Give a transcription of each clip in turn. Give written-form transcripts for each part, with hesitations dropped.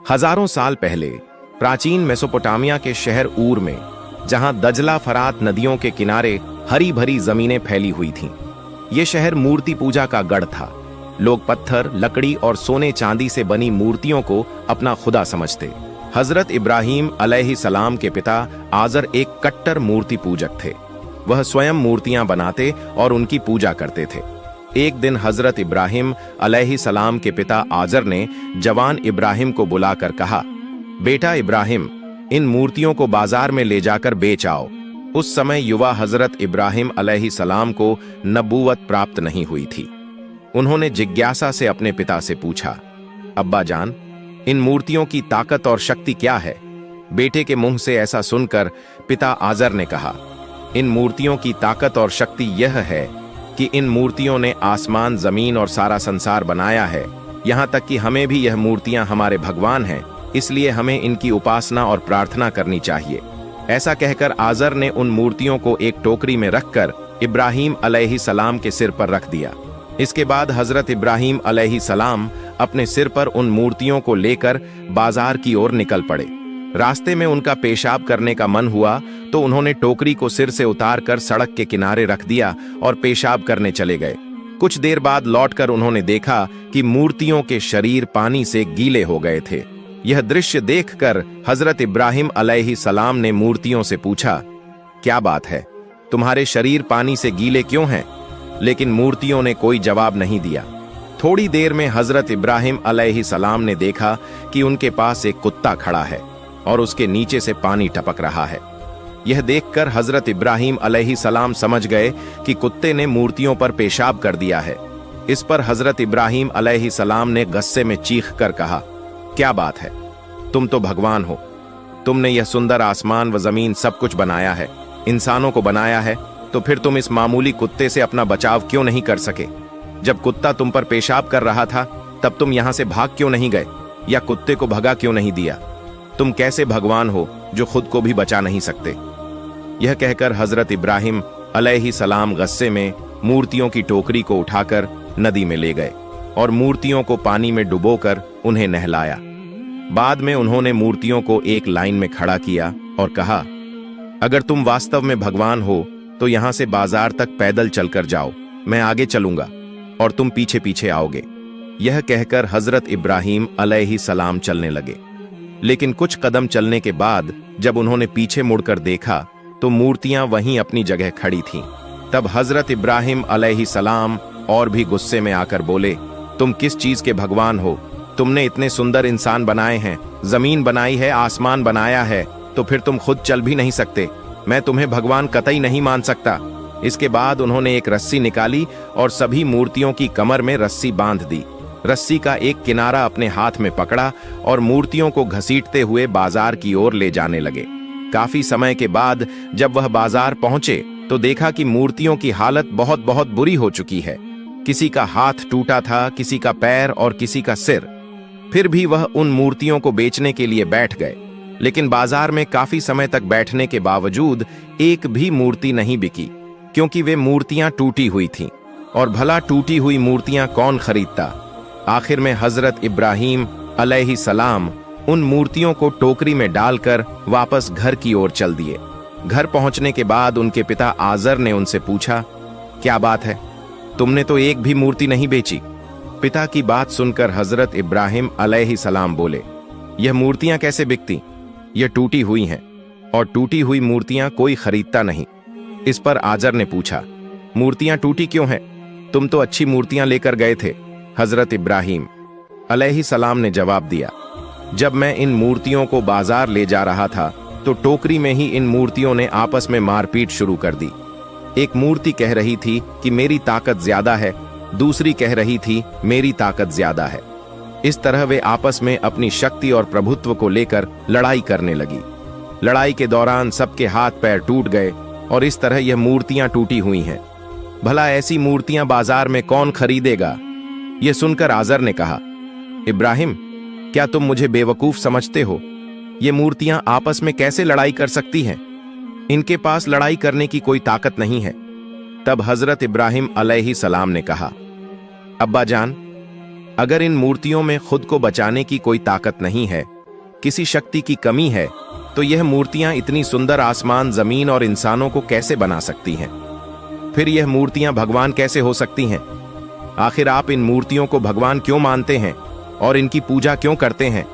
हजारों साल पहले प्राचीन मेसोपोटामिया के शहर ऊर में, जहां दजला फरात नदियों के किनारे हरी भरी जमीनें फैली हुई थीं, ये शहर मूर्ति पूजा का गढ़ था। लोग पत्थर, लकड़ी और सोने चांदी से बनी मूर्तियों को अपना खुदा समझते। हजरत इब्राहिम अलैहिस्सलाम के पिता आजर एक कट्टर मूर्ति पूजक थे। वह स्वयं मूर्तियां बनाते और उनकी पूजा करते थे। एक दिन हजरत इब्राहिम अलैहिस्सलाम के पिता आजर ने जवान इब्राहिम को बुलाकर कहा, बेटा इब्राहिम, इन मूर्तियों को बाजार में ले जाकर बेच आओ। उस समय युवा हजरत इब्राहिम अलैहिस्सलाम को नबूवत प्राप्त नहीं हुई थी। उन्होंने जिज्ञासा से अपने पिता से पूछा, अब्बा जान, इन मूर्तियों की ताकत और शक्ति क्या है? बेटे के मुंह से ऐसा सुनकर पिता आजर ने कहा, इन मूर्तियों की ताकत और शक्ति यह है कि इन मूर्तियों ने आसमान, जमीन और सारा संसार बनाया है। यहाँ तक कि हमें भी यह मूर्तियां हमारे भगवान हैं, इसलिए हमें इनकी उपासना और प्रार्थना करनी चाहिए। ऐसा कहकर आजर ने उन मूर्तियों को एक टोकरी में रखकर इब्राहिम अलैहिस्सलाम के सिर पर रख दिया। इसके बाद हजरत इब्राहिम अलैहिस्सलाम अपने सिर पर उन मूर्तियों को लेकर बाजार की ओर निकल पड़े। रास्ते में उनका पेशाब करने का मन हुआ तो उन्होंने टोकरी को सिर से उतारकर सड़क के किनारे रख दिया और पेशाब करने चले गए। कुछ देर बाद लौटकर उन्होंने देखा कि मूर्तियों के शरीर पानी से गीले हो गए थे। यह दृश्य देखकर हजरत इब्राहिम अलैहिस्सलाम ने मूर्तियों से पूछा, क्या बात है, तुम्हारे शरीर पानी से गीले क्यों हैं? लेकिन मूर्तियों ने कोई जवाब नहीं दिया। थोड़ी देर में हजरत इब्राहिम अलैहिस्सलाम ने देखा कि उनके पास एक कुत्ता खड़ा है और उसके नीचे से पानी टपक रहा है। यह देखकर हजरत इब्राहिम अलैहिस्सलाम समझ गए कि कुत्ते ने मूर्तियों पर पेशाब कर दिया है। इस पर हजरत इब्राहिम अलैहिस्सलाम ने गुस्से में चीख कर कहा, क्या बात है, तुम तो भगवान हो। तुमने यह सुंदर आसमान व जमीन सब कुछ बनाया है, इंसानों को बनाया है, तो फिर तुम इस मामूली कुत्ते से अपना बचाव क्यों नहीं कर सके? जब कुत्ता तुम पर पेशाब कर रहा था तब तुम यहां से भाग क्यों नहीं गए या कुत्ते को भगा क्यों नहीं दिया? तुम कैसे भगवान हो जो खुद को भी बचा नहीं सकते? यह कहकर हजरत इब्राहिम अलैहिस्सलाम गुस्से में मूर्तियों की टोकरी को उठाकर नदी में ले गए और मूर्तियों को पानी में डुबोकर उन्हें नहलाया। बाद में उन्होंने मूर्तियों को एक लाइन में खड़ा किया और कहा, अगर तुम वास्तव में भगवान हो तो यहां से बाजार तक पैदल चलकर जाओ, मैं आगे चलूंगा और तुम पीछे पीछे आओगे। यह कहकर हजरत इब्राहिम अलैहिस्सलाम चलने लगे। लेकिन कुछ कदम चलने के बाद जब उन्होंने पीछे मुड़कर देखा तो मूर्तियां वहीं अपनी जगह खड़ी थीं। तब हजरत इब्राहिम अलैहिस्सलाम और भी गुस्से में आकर बोले, तुम किस चीज के भगवान हो? तुमने इतने सुंदर इंसान बनाए हैं, जमीन बनाई है, आसमान बनाया है, तो फिर तुम खुद चल भी नहीं सकते। मैं तुम्हें भगवान कतई नहीं मान सकता। इसके बाद उन्होंने एक रस्सी निकाली और सभी मूर्तियों की कमर में रस्सी बांध दी। रस्सी का एक किनारा अपने हाथ में पकड़ा और मूर्तियों को घसीटते हुए बाजार की ओर ले जाने लगे। काफी समय के बाद जब वह बाजार पहुंचे तो देखा कि मूर्तियों की हालत बहुत बहुत बुरी हो चुकी है। किसी का हाथ टूटा था, किसी का पैर और किसी का सिर। फिर भी वह उन मूर्तियों को बेचने के लिए बैठ गए, लेकिन बाजार में काफी समय तक बैठने के बावजूद एक भी मूर्ति नहीं बिकी, क्योंकि वे मूर्तियां टूटी हुई थीं, और भला टूटी हुई मूर्तियां कौन खरीदता। आखिर में हजरत इब्राहिम अलैहिस्सलाम उन मूर्तियों को टोकरी में डालकर वापस घर की ओर चल दिए। घर पहुंचने के बाद उनके पिता आजर ने उनसे पूछा, क्या बात है, तुमने तो एक भी मूर्ति नहीं बेची? पिता की बात सुनकर हजरत इब्राहिम अलैहिस्सलाम बोले, यह मूर्तियां कैसे बिकती? यह टूटी हुई हैं, और टूटी हुई मूर्तियां कोई खरीदता नहीं। इस पर आजर ने पूछा, मूर्तियां टूटी क्यों हैं? तुम तो अच्छी मूर्तियां लेकर गए थे। हजरत इब्राहिम अलैहिस्सलाम ने जवाब दिया, जब मैं इन मूर्तियों को बाजार ले जा रहा था तो टोकरी में ही इन मूर्तियों ने आपस में मारपीट शुरू कर दी। एक मूर्ति कह रही थी कि मेरी ताकत ज्यादा है, दूसरी कह रही थी मेरी ताकत ज्यादा है। इस तरह वे आपस में अपनी शक्ति और प्रभुत्व को लेकर लड़ाई करने लगी। लड़ाई के दौरान सबके हाथ पैर टूट गए और इस तरह यह मूर्तियां टूटी हुई हैं। भला ऐसी मूर्तियां बाजार में कौन खरीदेगा? यह सुनकर आजर ने कहा, इब्राहिम, क्या तुम मुझे बेवकूफ समझते हो? ये मूर्तियां आपस में कैसे लड़ाई कर सकती हैं? इनके पास लड़ाई करने की कोई ताकत नहीं है। तब हजरत इब्राहिम अलैहिस्सलाम ने कहा, अब्बा जान, अगर इन मूर्तियों में खुद को बचाने की कोई ताकत नहीं है किसी शक्ति की कमी है तो यह मूर्तियां इतनी सुंदर आसमान, जमीन और इंसानों को कैसे बना सकती हैं? फिर यह मूर्तियां भगवान कैसे हो सकती हैं? आखिर आप इन मूर्तियों को भगवान क्यों मानते हैं और इनकी पूजा क्यों करते हैं?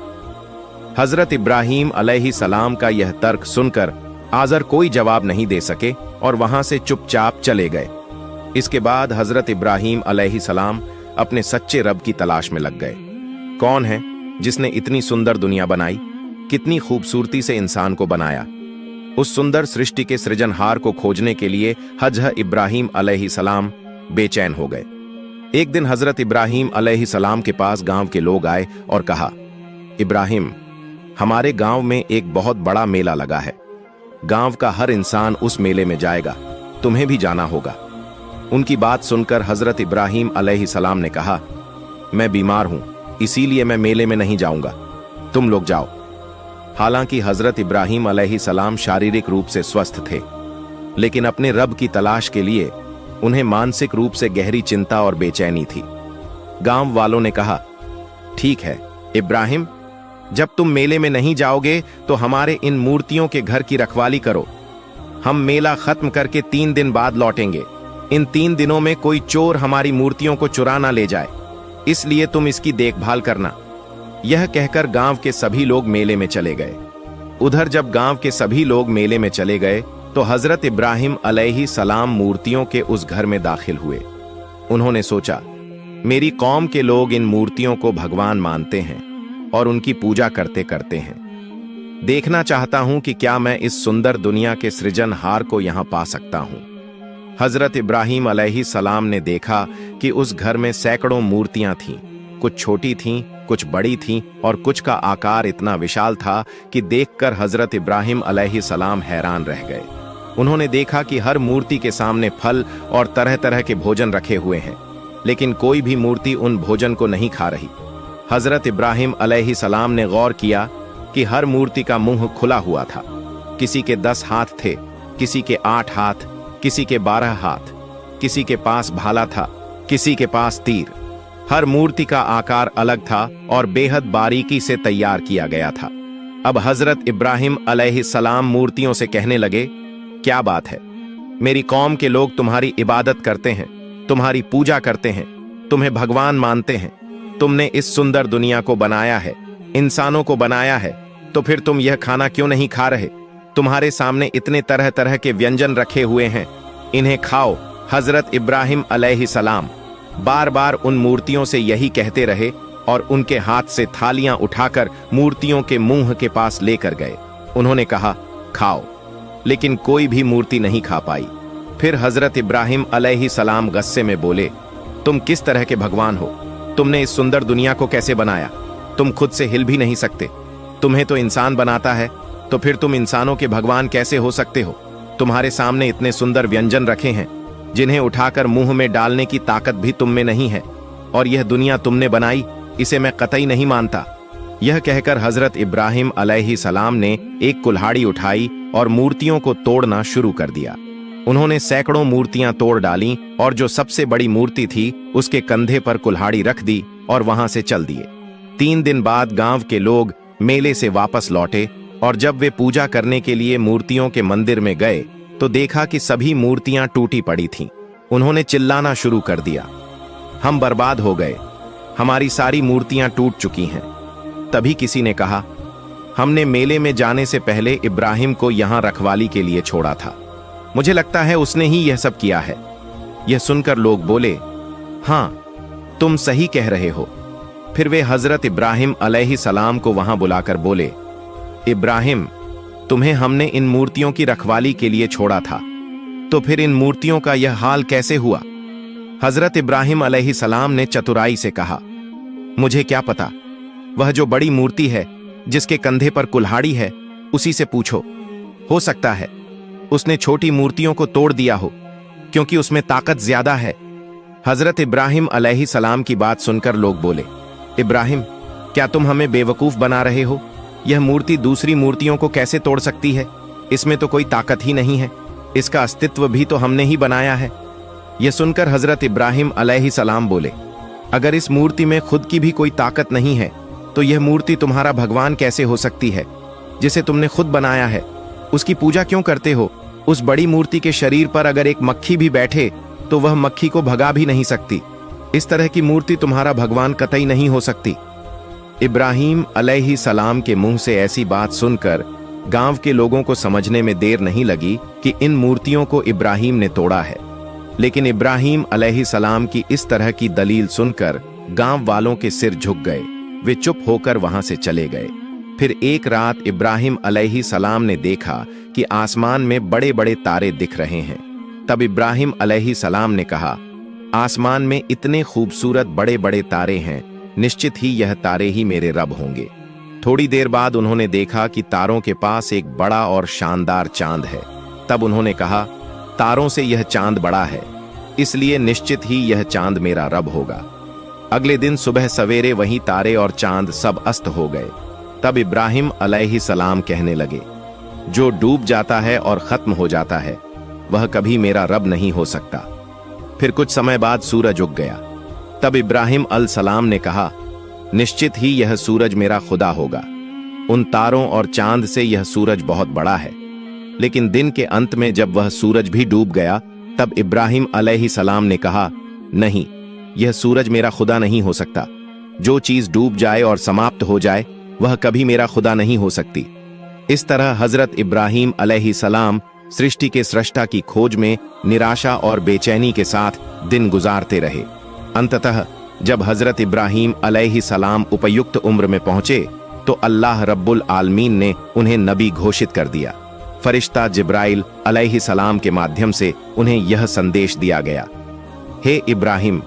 हजरत इब्राहिम अलैहिस्सलाम का यह तर्क सुनकर आजर कोई जवाब नहीं दे सके और वहां से चुपचाप चले गए। इसके बाद हजरत इब्राहिम अलैहिस्सलाम अपने सच्चे रब की तलाश में लग गए। कौन है जिसने इतनी सुंदर दुनिया बनाई, कितनी खूबसूरती से इंसान को बनाया? उस सुंदर सृष्टि के सृजनहार को खोजने के लिए हजरत इब्राहिम अलैहिस्सलाम बेचैन हो गए। एक दिन हजरत इब्राहिम अलैहिस्सलाम के पास गांव के लोग आए और कहा, इब्राहिम, हमारे गांव में एक बहुत बड़ा मेला लगा है। गांव का हर इंसान उस मेले में जाएगा, तुम्हें भी जाना होगा। उनकी बात सुनकर हजरत इब्राहिम अलैहिस्सलाम ने कहा, मैं बीमार हूं, इसीलिए मैं मेले में नहीं जाऊंगा, तुम लोग जाओ। हालांकि हजरत इब्राहिम अलैहिस्सलाम शारीरिक रूप से स्वस्थ थे, लेकिन अपने रब की तलाश के लिए उन्हें मानसिक रूप से गहरी चिंता और बेचैनी थी। गांव वालों ने कहा, ठीक है इब्राहिम, जब तुम मेले में नहीं जाओगे तो हमारे इन मूर्तियों के घर की रखवाली करो। हम मेला खत्म करके 3 दिन बाद लौटेंगे। इन 3 दिनों में कोई चोर हमारी मूर्तियों को चुरा ना ले जाए, इसलिए तुम इसकी देखभाल करना। यह कहकर गांव के सभी लोग मेले में चले गए। उधर जब गांव के सभी लोग मेले में चले गए तो हजरत इब्राहिम अलैहिस्सलाम मूर्तियों के उस घर में दाखिल हुए। उन्होंने सोचा, मेरी कौम के लोग इन मूर्तियों को भगवान मानते हैं और उनकी पूजा करते करते हैं। देखना चाहता हूं कि क्या मैं इस सुंदर दुनिया के सृजनहार को यहां पा सकता हूं। हजरत इब्राहिम अलैहिस्सलाम ने देखा कि उस घर में सैकड़ों मूर्तियां थीं। कुछ छोटी थीं, कुछ बड़ी थीं और कुछ का आकार इतना विशाल था कि देखकर हजरत इब्राहिम अलैहिस्सलाम हैरान रह गए। उन्होंने देखा कि हर मूर्ति के सामने फल और तरह तरह के भोजन रखे हुए हैं, लेकिन कोई भी मूर्ति उन भोजन को नहीं खा रही। हजरत इब्राहिम अलैहिस्सलाम ने गौर किया कि हर मूर्ति का मुंह खुला हुआ था। किसी के 10 हाथ थे, किसी के 8 हाथ, किसी के 12 हाथ, किसी के पास भाला था, किसी के पास तीर। हर मूर्ति का आकार अलग था और बेहद बारीकी से तैयार किया गया था। अब हजरत इब्राहिम अलैहिस्सलाम मूर्तियों से कहने लगे, क्या बात है, मेरी कौम के लोग तुम्हारी इबादत करते हैं, तुम्हारी पूजा करते हैं, तुम्हें भगवान मानते हैं। तुमने इस सुंदर दुनिया को बनाया है, इंसानों को बनाया है, तो फिर तुम यह खाना क्यों नहीं खा रहे? तुम्हारे सामने इतने तरह तरह के व्यंजन रखे हुए हैं, इन्हें खाओ। हजरत इब्राहिम अलैहिस्सलाम बार बार उन मूर्तियों से यही कहते रहे और उनके हाथ से थालियां उठाकर मूर्तियों के मुंह के पास लेकर गए। उन्होंने कहा, खाओ, लेकिन कोई भी मूर्ति नहीं खा पाई। फिर हजरत इब्राहिम अलैहिस्सलाम गुस्से में बोले, तुम किस तरह के भगवान हो? तुमने इस सुंदर दुनिया को कैसे बनाया? तुम खुद से हिल भी नहीं सकते। तुम्हें तो इंसान बनाता है, तो फिर तुम इंसानों के भगवान कैसे हो सकते हो? तुम्हारे सामने इतने सुंदर व्यंजन रखे हैं जिन्हें उठाकर मुंह में डालने की ताकत भी तुम में नहीं है, और यह दुनिया तुमने बनाई, इसे मैं कतई नहीं मानता। यह कहकर हजरत इब्राहिम अलैहिस्सलाम ने एक कुल्हाड़ी उठाई और मूर्तियों को तोड़ना शुरू कर दिया। उन्होंने सैकड़ों मूर्तियां तोड़ डाली और जो सबसे बड़ी मूर्ति थी उसके कंधे पर कुल्हाड़ी रख दी और वहां से चल दिए। 3 दिन बाद गांव के लोग मेले से वापस लौटे और जब वे पूजा करने के लिए मूर्तियों के मंदिर में गए तो देखा कि सभी मूर्तियां टूटी पड़ी थीं। उन्होंने चिल्लाना शुरू कर दिया, हम बर्बाद हो गए, हमारी सारी मूर्तियां टूट चुकी हैं। तभी किसी ने कहा, हमने मेले में जाने से पहले इब्राहिम को यहां रखवाली के लिए छोड़ा था, मुझे लगता है उसने ही यह सब किया है। यह सुनकर लोग बोले, हां, तुम सही कह रहे हो। फिर वे हजरत इब्राहिम अलैहिस्सलाम को वहां बुलाकर बोले, इब्राहिम, तुम्हें हमने इन मूर्तियों की रखवाली के लिए छोड़ा था, तो फिर इन मूर्तियों का यह हाल कैसे हुआ? हजरत इब्राहिम अलैहिस्सलाम ने चतुराई से कहा, मुझे क्या पता, वह जो बड़ी मूर्ति है जिसके कंधे पर कुल्हाड़ी है उसी से पूछो। हो सकता है उसने छोटी मूर्तियों को तोड़ दिया हो, क्योंकि उसमें ताकत ज्यादा है। हजरत इब्राहिम अलैहिस्सलाम की बात सुनकर लोग बोले, इब्राहिम, क्या तुम हमें बेवकूफ बना रहे हो? यह मूर्ति दूसरी मूर्तियों को कैसे तोड़ सकती है? इसमें तो कोई ताकत ही नहीं है, इसका अस्तित्व भी तो हमने ही बनाया है। यह सुनकर हजरत इब्राहिम अलैहिस्सलाम बोले, अगर इस मूर्ति में खुद की भी कोई ताकत नहीं है तो यह मूर्ति तुम्हारा भगवान कैसे हो सकती है, जिसे तुमने खुद बनाया है? उसकी पूजा क्यों करते हो? उस बड़ी मूर्ति के शरीर पर अगर एक मक्खी भी बैठे तो वह मक्खी को भगा भी नहीं सकती। इस तरह की मूर्ति तुम्हारा भगवान कतई नहीं हो सकती। इब्राहिम अलैहिस्सलाम के मुंह से ऐसी बात सुनकर गांव के लोगों को समझने में देर नहीं लगी कि इन मूर्तियों को इब्राहिम ने तोड़ा है। लेकिन इब्राहिम अलैहिस्सलाम की इस तरह की दलील सुनकर गांव वालों के सिर झुक गए। वे चुप होकर वहां से चले गए। फिर एक रात इब्राहिम अलैहिस्सलाम ने देखा कि आसमान में बड़े बड़े तारे दिख रहे हैं। तब इब्राहिम अलैहिस्सलाम ने कहा, आसमान में इतने खूबसूरत बड़े बड़े तारे हैं, निश्चित ही यह तारे ही मेरे रब होंगे। थोड़ी देर बाद उन्होंने देखा कि तारों के पास एक बड़ा और शानदार चांद है। तब उन्होंने कहा, तारों से यह चांद बड़ा है, इसलिए निश्चित ही यह चांद मेरा रब होगा। अगले दिन सुबह सवेरे वही तारे और चांद सब अस्त हो गए। तब इब्राहिम अलैहिस्सलाम कहने लगे, जो डूब जाता है और खत्म हो जाता है वह कभी मेरा रब नहीं हो सकता। फिर कुछ समय बाद सूरज उग गया। तब इब्राहिम अलैहिस्सलाम ने कहा, निश्चित ही यह सूरज मेरा खुदा होगा। उन तारों और चांद से यह सूरज बहुत बड़ा है। लेकिन दिन के अंत में जब वह सूरज भी डूब गया, तब इब्राहिम अलैहिस्सलाम ने कहा, नहीं, यह सूरज मेरा खुदा नहीं हो सकता। जो चीज डूब जाए और समाप्त हो जाए वह कभी मेरा खुदा नहीं हो सकती। इस तरह हजरत इब्राहिम अलैहिस्सलाम सृष्टि के सृष्टा की खोज में निराशा और बेचैनी के साथ दिन गुजारते रहे। अंततः जब हजरत इब्राहिम अलैहिस्सलाम उपयुक्त उम्र में पहुंचे तो अल्लाह रब्बुल आलमीन ने उन्हें नबी घोषित कर दिया। फरिश्ता जिब्राइल अलैहिस्सलाम के माध्यम से उन्हें यह संदेश दिया गया, हे इब्राहिम,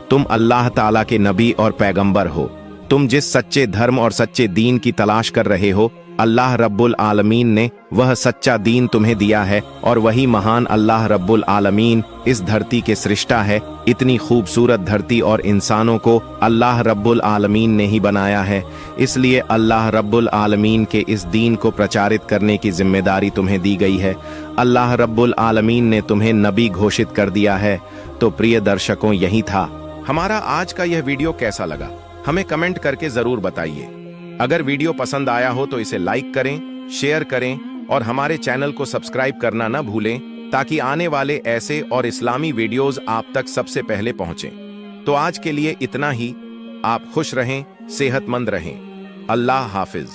तुम अल्लाह ताला के नबी और पैगंबर हो। तुम जिस सच्चे धर्म और सच्चे दीन की तलाश कर रहे हो, अल्लाह रब्बुल आलमीन ने वह सच्चा दीन तुम्हें दिया है और वही महान अल्लाह रब्बुल आलमीन इस धरती के सृष्टा है। इतनी खूबसूरत धरती और इंसानों को अल्लाह रब्बुल आलमीन ने ही बनाया है, इसलिए अल्लाह रब्बुल आलमीन के इस दीन को प्रचारित करने की जिम्मेदारी तुम्हें दी गई है। अल्लाह रब्बुल आलमीन ने तुम्हें नबी घोषित कर दिया है। तो प्रिय दर्शकों, यही था हमारा आज का यह वीडियो। कैसा लगा हमें कमेंट करके जरूर बताइए। अगर वीडियो पसंद आया हो तो इसे लाइक करें, शेयर करें और हमारे चैनल को सब्सक्राइब करना न भूलें, ताकि आने वाले ऐसे और इस्लामी वीडियोस आप तक सबसे पहले पहुंचें। तो आज के लिए इतना ही। आप खुश रहें, सेहतमंद रहें। अल्लाह हाफिज।